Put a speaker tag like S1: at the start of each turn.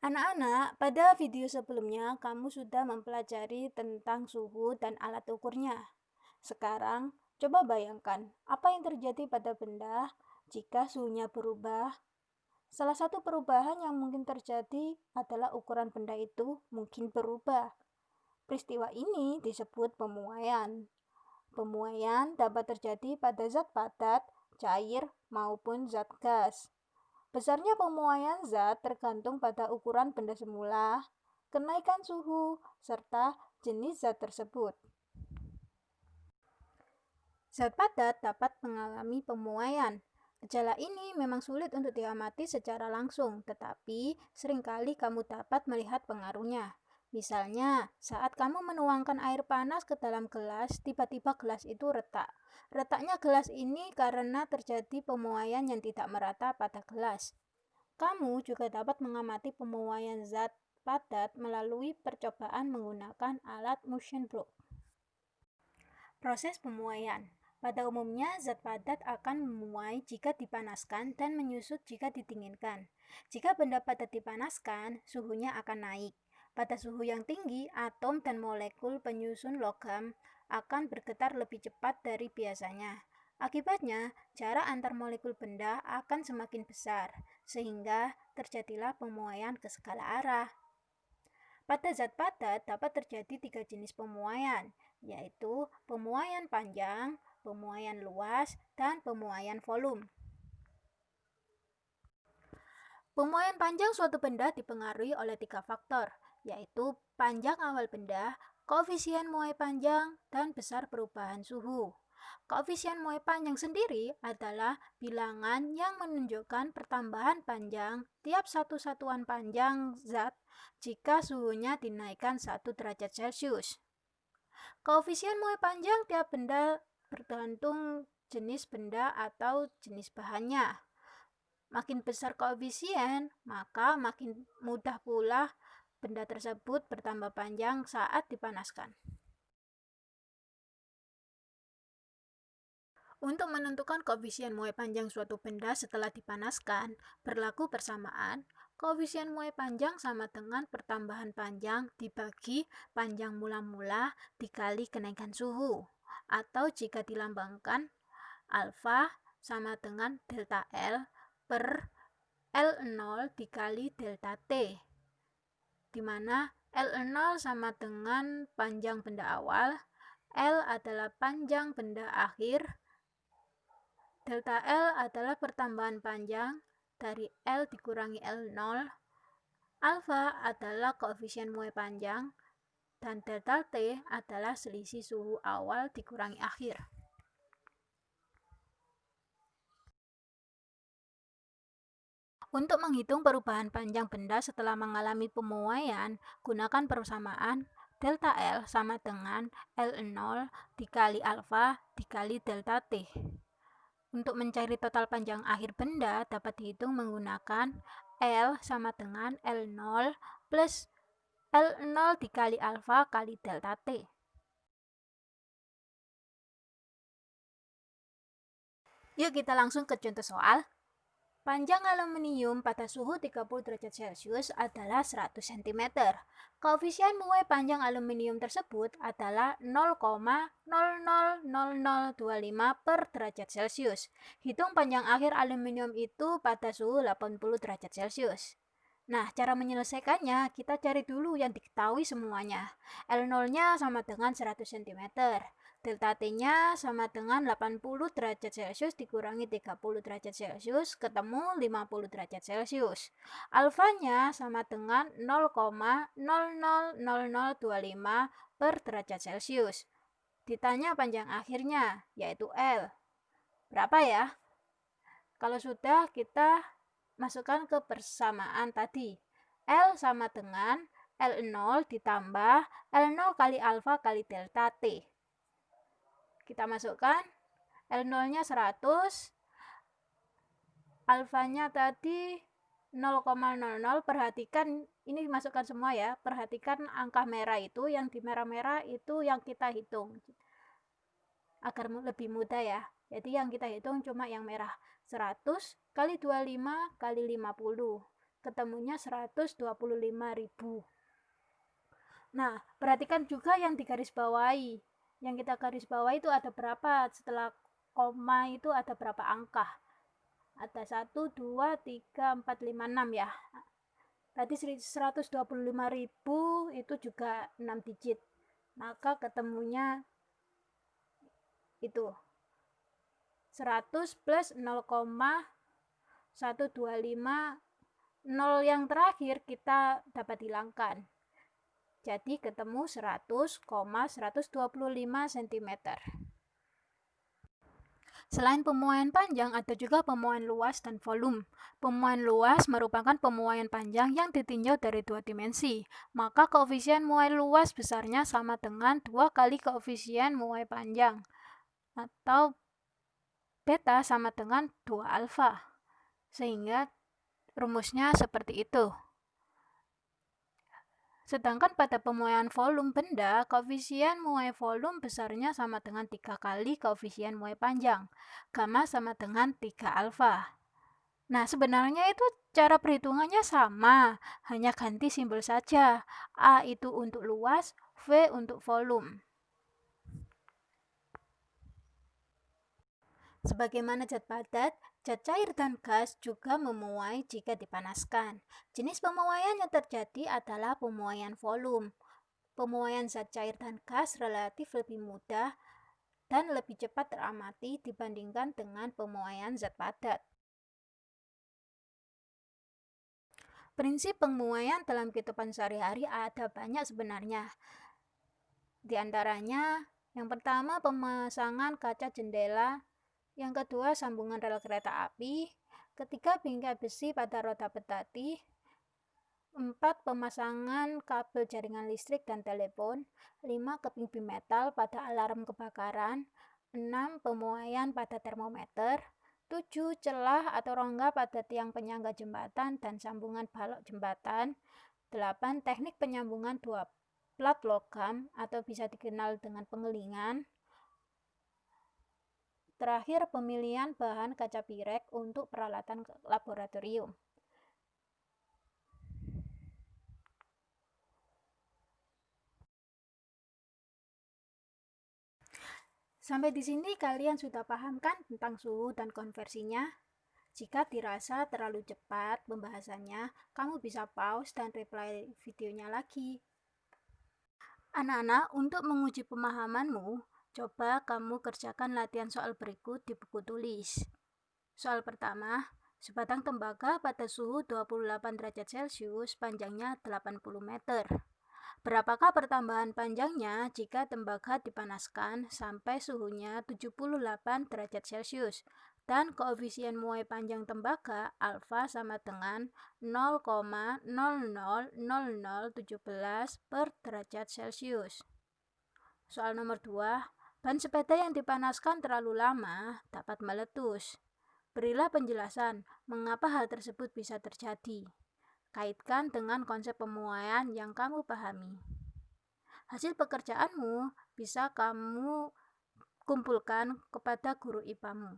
S1: Anak-anak, pada video sebelumnya kamu sudah mempelajari tentang suhu dan alat ukurnya. Sekarang, coba bayangkan apa yang terjadi pada benda jika suhunya berubah. Salah satu perubahan yang mungkin terjadi adalah ukuran benda itu mungkin berubah. Peristiwa ini disebut pemuaian. Pemuaian dapat terjadi pada zat padat, cair, maupun zat gas. Besarnya pemuaian zat tergantung pada ukuran benda semula, kenaikan suhu, serta jenis zat tersebut. Zat padat dapat mengalami pemuaian. Gejala ini memang sulit untuk diamati secara langsung, tetapi seringkali kamu dapat melihat pengaruhnya. Misalnya, saat kamu menuangkan air panas ke dalam gelas, tiba-tiba gelas itu retak. Retaknya gelas ini karena terjadi pemuaian yang tidak merata pada gelas. Kamu juga dapat mengamati pemuaian zat padat melalui percobaan menggunakan alat motion probe. Proses pemuaian. Pada umumnya, zat padat akan memuai jika dipanaskan dan menyusut jika didinginkan. Jika benda padat dipanaskan, suhunya akan naik. Pada suhu yang tinggi, atom dan molekul penyusun logam akan bergetar lebih cepat dari biasanya. Akibatnya, jarak antar molekul benda akan semakin besar, sehingga terjadilah pemuaian ke segala arah. Pada zat padat dapat terjadi 3 jenis pemuaian, yaitu pemuaian panjang, pemuaian luas, dan pemuaian volume. Pemuaian panjang suatu benda dipengaruhi oleh 3 faktor, yaitu panjang awal benda, koefisien muai panjang, dan besar perubahan suhu. Koefisien muai panjang sendiri adalah bilangan yang menunjukkan pertambahan panjang tiap satu satuan panjang zat jika suhunya dinaikkan 1 derajat Celcius. Koefisien muai panjang tiap benda bergantung jenis benda atau jenis bahannya. Makin besar koefisien, maka makin mudah pula benda tersebut bertambah panjang saat dipanaskan. Untuk menentukan koefisien muai panjang suatu benda setelah dipanaskan, berlaku persamaan. Koefisien muai panjang sama dengan pertambahan panjang dibagi panjang mula-mula dikali kenaikan suhu. Atau jika dilambangkan, alfa sama dengan delta L per L0 dikali delta T, di mana L0 sama dengan panjang benda awal, L adalah panjang benda akhir, delta L adalah pertambahan panjang dari L dikurangi L0, alfa adalah koefisien muai panjang, dan delta T adalah selisih suhu awal dikurangi akhir. Untuk menghitung perubahan panjang benda setelah mengalami pemuaian, gunakan persamaan delta L sama dengan L0 dikali alfa dikali delta T. Untuk mencari total panjang akhir benda dapat dihitung menggunakan L sama dengan L0 plus L0 dikali alfa kali delta T. Yuk kita langsung ke contoh soal. Panjang aluminium pada suhu 30 derajat Celcius adalah 100 cm. Koefisien muai panjang aluminium tersebut adalah 0,000025 per derajat Celcius. Hitung panjang akhir aluminium itu pada suhu 80 derajat Celcius. Nah, cara menyelesaikannya, kita cari dulu yang diketahui semuanya. L0-nya sama dengan 100 cm. Delta T-nya sama dengan 80 derajat Celcius dikurangi 30 derajat Celcius, ketemu 50 derajat Celcius. Alfanya sama dengan 0,000025 per derajat Celcius. Ditanya panjang akhirnya, yaitu L. Berapa ya? Kalau sudah, kita masukkan ke persamaan tadi. L sama dengan L0 ditambah L0 kali alfa kali delta T. Kita masukkan L0-nya 100, alfanya tadi 0,00. Perhatikan, ini masukkan semua ya. Perhatikan angka merah itu, yang di merah-merah itu yang kita hitung. Agar lebih mudah ya. Jadi yang kita hitung cuma yang merah. 100 kali 25 kali 50. ketemunya 125.000. Nah, perhatikan juga yang digarisbawahi. Yang kita garis bawahi itu ada berapa, setelah koma itu ada berapa angka. Ada 1, 2, 3, 4, 5, 6 ya. Tadi 125.000 itu juga 6 digit. Maka ketemunya itu 100 plus 0,125. 0 yang terakhir kita dapat hilangkan. Jadi ketemu 100,125 cm. Selain pemuaian panjang, ada juga pemuaian luas dan volume. Pemuaian luas merupakan pemuaian panjang yang ditinjau dari dua dimensi. Maka koefisien muai luas besarnya sama dengan 2 kali koefisien muai panjang. Atau beta sama dengan 2 alfa. Sehingga rumusnya seperti itu. Sedangkan pada pemuaian volume benda, koefisien muai volume besarnya sama dengan 3 kali koefisien muai panjang. Gamma sama dengan 3 alfa. Nah, sebenarnya itu cara perhitungannya sama, hanya ganti simbol saja. A itu untuk luas, V untuk volume. Sebagaimana zat padat, zat cair dan gas juga memuai jika dipanaskan. Jenis pemuaian yang terjadi adalah pemuaian volume. Pemuaian zat cair dan gas relatif lebih mudah dan lebih cepat teramati dibandingkan dengan pemuaian zat padat. Prinsip pemuaian dalam kehidupan sehari-hari ada banyak sebenarnya. Di antaranya, yang pertama pemasangan kaca jendela, yang kedua sambungan rel kereta api, ketiga bingkai besi pada roda petati, 4. Pemasangan kabel jaringan listrik dan telepon, 5. Keping bimetal pada alarm kebakaran, 6. Pemuaian pada termometer, 7. Celah atau rongga pada tiang penyangga jembatan dan sambungan balok jembatan, 8. Teknik penyambungan dua plat logam atau bisa dikenal dengan pengelingan. Terakhir, pemilihan bahan kaca pirek untuk peralatan laboratorium. Sampai di sini kalian sudah paham kan tentang suhu dan konversinya? Jika dirasa terlalu cepat pembahasannya, kamu bisa pause dan replay videonya lagi. Anak-anak, untuk menguji pemahamanmu, coba kamu kerjakan latihan soal berikut di buku tulis. Soal pertama, sebatang tembaga pada suhu 28 derajat Celcius panjangnya 80 meter. Berapakah pertambahan panjangnya jika tembaga dipanaskan sampai suhunya 78 derajat Celcius? Dan koefisien muai panjang tembaga alfa sama dengan 0,000017 per derajat Celcius. Soal nomor 2, ban sepeda yang dipanaskan terlalu lama dapat meletus. Berilah penjelasan mengapa hal tersebut bisa terjadi. Kaitkan dengan konsep pemuaian yang kamu pahami. Hasil pekerjaanmu bisa kamu kumpulkan kepada guru IPA-mu.